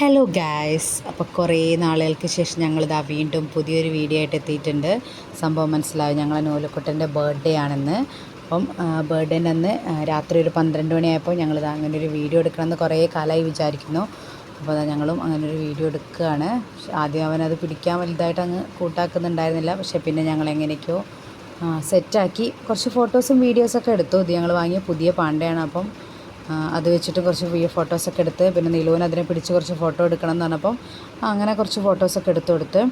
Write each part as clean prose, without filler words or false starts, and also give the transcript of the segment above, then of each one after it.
Hello guys, അപ്പോൾ കുറേ നാളുകൾക്ക് ശേഷം ഞങ്ങളിതാ വീണ്ടും പുതിയൊരു വീഡിയോ ആയിട്ട് എത്തിയിട്ടുണ്ട്. സംഭവം മനസ്സിലാവും, ഞങ്ങളെ നൂലുക്കുട്ടൻ്റെ ബർത്ത്ഡേ ആണെന്ന്. അപ്പം ബർത്ത്ഡേൻ്റെ അന്ന് രാത്രി ഒരു 12 മണിയായപ്പോൾ ഞങ്ങളിതാ അങ്ങനെ ഒരു വീഡിയോ എടുക്കണമെന്ന് കുറേ കാലമായി വിചാരിക്കുന്നു. അപ്പോൾ അതാ ഞങ്ങളും അങ്ങനെ ഒരു വീഡിയോ എടുക്കുകയാണ്. ആദ്യം അവനത് പിടിക്കാൻ വലുതായിട്ട് അങ്ങ് കൂട്ടാക്കുന്നുണ്ടായിരുന്നില്ല. പക്ഷേ പിന്നെ ഞങ്ങൾ എങ്ങനെയൊക്കെയോ സെറ്റാക്കി കുറച്ച് ഫോട്ടോസും വീഡിയോസൊക്കെ എടുത്തു. ഇത് ഞങ്ങൾ വാങ്ങിയ പുതിയ പാണ്ടയാണ്. അപ്പം അത് വെച്ചിട്ട് കുറച്ച് ഫോട്ടോസൊക്കെ എടുത്ത്, പിന്നെ നിലൂന് അതിനെ പിടിച്ച് കുറച്ച് ഫോട്ടോ എടുക്കണം എന്ന് പറഞ്ഞപ്പം അങ്ങനെ കുറച്ച് ഫോട്ടോസൊക്കെ എടുത്തു കൊടുത്ത്.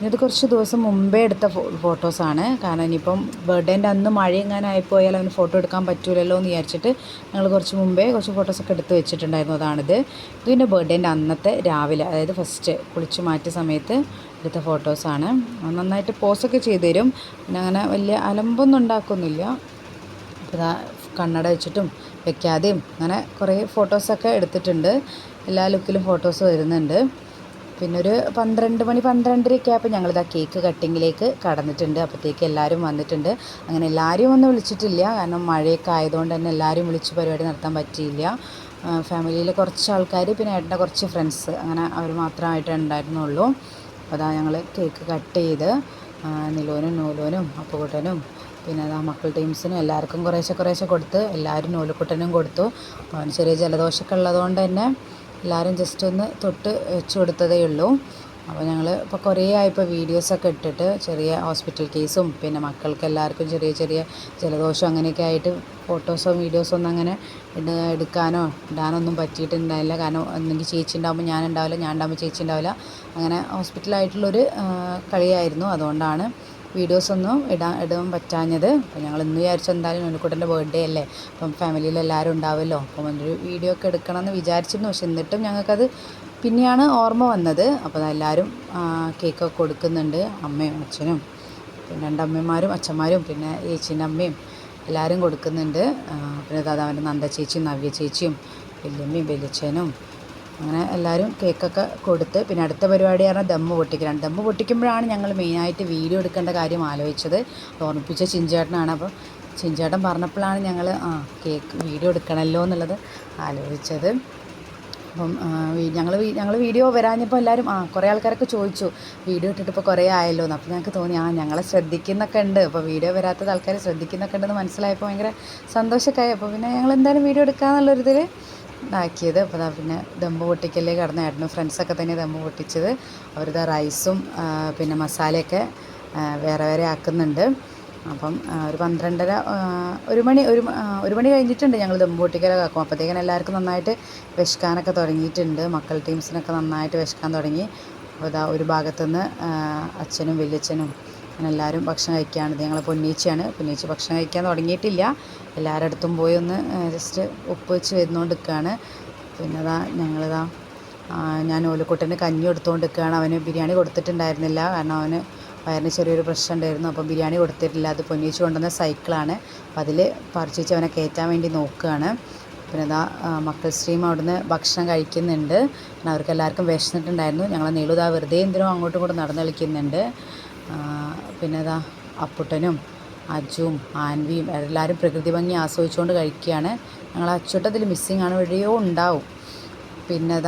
ഇത് കുറച്ച് ദിവസം മുമ്പേ എടുത്ത ഫോട്ടോസാണ്. കാരണം ഇനിയിപ്പം ബർത്ത്ഡേൻ്റെ അന്ന് മഴ എങ്ങാനും ആയിപ്പോയാൽ അവന് ഫോട്ടോ എടുക്കാൻ പറ്റൂലല്ലോ എന്ന് വിചാരിച്ചിട്ട് ഞങ്ങൾ കുറച്ച് മുമ്പേ കുറച്ച് ഫോട്ടോസൊക്കെ എടുത്ത് വെച്ചിട്ടുണ്ടായിരുന്നു. അതാണിത്. ഇതിൻ്റെ ബർത്ത്ഡേൻ്റെ അന്നത്തെ രാവിലെ, അതായത് ഫസ്റ്റ് കുളിച്ച് മാറ്റിയ സമയത്ത് എടുത്ത ഫോട്ടോസാണ്. നന്നായിട്ട് പോസൊക്കെ ചെയ്തു തരും. പിന്നെ അങ്ങനെ വലിയ അലമ്പൊന്നും ഉണ്ടാക്കുന്നില്ല. അപ്പോൾ കണ്ണട വെച്ചിട്ടും വെക്കാതെയും അങ്ങനെ കുറേ ഫോട്ടോസൊക്കെ എടുത്തിട്ടുണ്ട്. എല്ലാ ലുക്കിലും ഫോട്ടോസ് വരുന്നുണ്ട്. പിന്നെ ഒരു 12 ആയപ്പോൾ ഞങ്ങളിതാ കേക്ക് കട്ടിങ്ങിലേക്ക് കടന്നിട്ടുണ്ട്. അപ്പോഴത്തേക്ക് എല്ലാവരും വന്നിട്ടുണ്ട്. അങ്ങനെ എല്ലാവരും ഒന്നും വിളിച്ചിട്ടില്ല, കാരണം മഴയൊക്കെ ആയതുകൊണ്ട് തന്നെ എല്ലാവരും വിളിച്ച് പരിപാടി നടത്താൻ പറ്റിയില്ല. ഫാമിലിയിൽ കുറച്ച് ആൾക്കാർ, പിന്നെ ഏട്ടൻ്റെ കുറച്ച് ഫ്രണ്ട്സ്, അങ്ങനെ അവർ മാത്രമായിട്ടേ ഉണ്ടായിരുന്നുള്ളൂ. അപ്പോൾ അതാ ഞങ്ങൾ കേക്ക് കട്ട് ചെയ്ത് നിലൂനും നൂലൂനും അപ്പുകുട്ടനും പിന്നെ മക്കൾ ടീംസിനും എല്ലാവർക്കും കുറേശ്ശെ കൊടുത്ത്, എല്ലാവരും നൂലുക്കുട്ടനും കൊടുത്തു. അവന് ചെറിയ ജലദോഷമൊക്കെ ഉള്ളതുകൊണ്ട് തന്നെ എല്ലാവരും ജസ്റ്റ് ഒന്ന് തൊട്ട് വെച്ച് കൊടുത്തതേ ഉള്ളൂ. അപ്പോൾ ഞങ്ങൾ ഇപ്പോൾ കുറേ ആയിപ്പോൾ വീഡിയോസൊക്കെ ഇട്ടിട്ട്, ചെറിയ ഹോസ്പിറ്റൽ കേസും പിന്നെ മക്കൾക്ക് എല്ലാവർക്കും ചെറിയ ജലദോഷം അങ്ങനെയൊക്കെ ആയിട്ട് ഫോട്ടോസോ വീഡിയോസോ ഒന്നും അങ്ങനെ എടുക്കാനോ ഇടാനൊന്നും പറ്റിയിട്ടുണ്ടായില്ല. കാരണം ഒന്നെങ്കിൽ ചേച്ചി ഉണ്ടാകുമ്പോൾ ഞാനുണ്ടാവില്ല, ഞാൻ ഉണ്ടാകുമ്പോൾ ചേച്ചി ഉണ്ടാവില്ല. അങ്ങനെ ഹോസ്പിറ്റലായിട്ടുള്ളൊരു കളിയായിരുന്നു. അതുകൊണ്ടാണ് വീഡിയോസൊന്നും ഇടാൻ പറ്റാഞ്ഞത്. അപ്പോൾ ഞങ്ങൾ ഇന്ന് വിചാരിച്ചു എന്തായാലും നൂലുക്കുട്ടൻ്റെ ബർത്ത്ഡേ അല്ലേ, അപ്പം ഫാമിലിയിൽ എല്ലാവരും ഉണ്ടാവുമല്ലോ, അപ്പം ഒരു വീഡിയോ ഒക്കെ എടുക്കണമെന്ന് വിചാരിച്ചിരുന്നു. പക്ഷെ എന്നിട്ടും ഞങ്ങൾക്കത് പിന്നെയാണ് ഓർമ്മ വന്നത്. അപ്പോൾ എല്ലാവരും കേക്കൊക്കെ കൊടുക്കുന്നുണ്ട്. അമ്മയും അച്ഛനും പിന്നെ രണ്ടമ്മമാരും അച്ഛന്മാരും പിന്നെ ചേച്ചീൻ്റെ അമ്മയും എല്ലാവരും കൊടുക്കുന്നുണ്ട്. പിന്നെ അവൻ്റെ നന്ദ ചേച്ചിയും നവ്യ ചേച്ചിയും വല്യമ്മയും വലിയച്ഛനും അങ്ങനെ എല്ലാവരും കേക്കൊക്കെ കൊടുത്ത്, പിന്നെ അടുത്ത പരിപാടി പറഞ്ഞാൽ ദമ്മ് പൊട്ടിക്കലാണ്. ദമ്മ് പൊട്ടിക്കുമ്പോഴാണ് ഞങ്ങൾ മെയിനായിട്ട് വീഡിയോ എടുക്കേണ്ട കാര്യം ആലോചിച്ചത്. ഓർമ്മിപ്പിച്ച ചിഞ്ചേട്ടനാണ്. അപ്പോൾ ചിഞ്ചേട്ടൻ പറഞ്ഞപ്പോഴാണ് ഞങ്ങൾ കേക്ക് വീഡിയോ എടുക്കണമല്ലോ എന്നുള്ളത് ആലോചിച്ചത്. അപ്പം ഞങ്ങൾ വീഡിയോ വരാഞ്ഞപ്പോൾ എല്ലാവരും കുറേ ആൾക്കാരൊക്കെ ചോദിച്ചു വീഡിയോ ഇട്ടിട്ട് ഇപ്പോൾ കുറേ ആയല്ലോ എന്ന്. അപ്പോൾ ഞങ്ങൾക്ക് തോന്നി ഞങ്ങളെ ശ്രദ്ധിക്കുന്നൊക്കെ ഉണ്ട്, അപ്പോൾ വീഡിയോ വരാത്തത് ആൾക്കാർ ശ്രദ്ധിക്കുന്നൊക്കെ ഉണ്ടെന്ന് മനസ്സിലായപ്പോൾ ഭയങ്കര സന്തോഷമൊക്കെ ആയി. അപ്പോൾ പിന്നെ ഞങ്ങൾ എന്തായാലും വീഡിയോ എടുക്കാമെന്നുള്ളൊരിതിൽ ഇതാക്കിയത്. അപ്പോൾ പിന്നെ ദമ്മ് പൊട്ടിക്കലേ കടന്ന ഏട്ടനും ഫ്രണ്ട്സൊക്കെ തന്നെ ദമ്മ് പൊട്ടിച്ചത്. അവരുടെ റൈസും പിന്നെ മസാലയൊക്കെ വേറെ ആക്കുന്നുണ്ട്. അപ്പം ഒരു 12:30 ഒരു മണി കഴിഞ്ഞിട്ടുണ്ട് ഞങ്ങൾ ദമ്മ് പൊട്ടിക്കലൊക്കെ ആക്കും. അപ്പോഴത്തേക്കും എല്ലാവർക്കും നന്നായിട്ട് വിശക്കാനൊക്കെ തുടങ്ങിയിട്ടുണ്ട്. മക്കൾ ടീംസിനൊക്കെ നന്നായിട്ട് വിശക്കാൻ തുടങ്ങി. അപ്പോൾ ഒരു ഭാഗത്തുനിന്ന് അച്ഛനും വലിയച്ഛനും അങ്ങനെ എല്ലാവരും ഭക്ഷണം കഴിക്കുകയാണ്. ഇത് ഞങ്ങൾ പൊന്നീച്ചയാണ്. പൊന്നീച്ച ഭക്ഷണം കഴിക്കാൻ തുടങ്ങിയിട്ടില്ല. എല്ലാവരുടെ അടുത്തും പോയി ഒന്ന് ജസ്റ്റ് ഉപ്പ് വെച്ച് വരുന്നുകൊണ്ട് നിൽക്കുകയാണ്. പിന്നെ ഞാൻ നൂലുക്കുട്ടന് കഞ്ഞി കൊടുത്തുകൊണ്ട് നിൽക്കുകയാണ്. അവന് ബിരിയാണി കൊടുത്തിട്ടുണ്ടായിരുന്നില്ല, കാരണം അവന് വയറിന് ചെറിയൊരു പ്രശ്നം ഉണ്ടായിരുന്നു. അപ്പോൾ ബിരിയാണി കൊടുത്തിട്ടില്ല. അത് പൊന്നീച്ച് കൊണ്ടുവന്ന സൈക്കിളാണ്. അപ്പോൾ അതിൽ പറിച്ചേച്ച് അവനെ കയറ്റാൻ വേണ്ടി നോക്കുകയാണ്. പിന്നെ മക്കൾ സ്ട്രീം അവിടുന്ന് ഭക്ഷണം കഴിക്കുന്നുണ്ട്. പിന്നെ അവർക്ക് എല്ലാവർക്കും വിശന്നിട്ടുണ്ടായിരുന്നു. ഞങ്ങൾ നീളുതാ വെറുതെ എന്തിനോ അങ്ങോട്ടും ഇങ്ങോട്ടും നടന്ന് കളിക്കുന്നുണ്ട്. പിന്നെ അപ്പുട്ടനും അജുവും ആൻവിയും എല്ലാവരും പ്രകൃതി ഭംഗി ആസ്വദിച്ചുകൊണ്ട് കഴിക്കുകയാണ്. ഞങ്ങൾ അച്ചുട്ടത്തിൽ മിസ്സിങ് ആണ്, എവിടെയോ ഉണ്ടാവും. പിന്നെ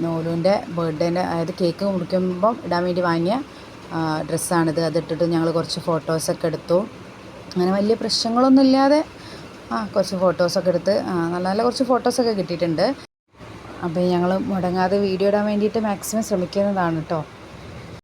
നോലുവിൻ്റെ ബർത്ത്ഡേൻ്റെ, അതായത് കേക്ക് മുറിക്കുമ്പം ഇടാൻ വേണ്ടി വാങ്ങിയ ഡ്രസ്സാണിത്. അതിട്ടിട്ട് ഞങ്ങൾ കുറച്ച് ഫോട്ടോസൊക്കെ എടുത്തു. അങ്ങനെ വലിയ പ്രശ്നങ്ങളൊന്നും ഇല്ലാതെ കുറച്ച് ഫോട്ടോസൊക്കെ എടുത്ത് നല്ല കുറച്ച് ഫോട്ടോസൊക്കെ കിട്ടിയിട്ടുണ്ട്. അപ്പോൾ ഞങ്ങൾ മുടങ്ങാതെ വീഡിയോ ഇടാൻ വേണ്ടിയിട്ട് മാക്സിമം ശ്രമിക്കുന്നതാണ് കേട്ടോ.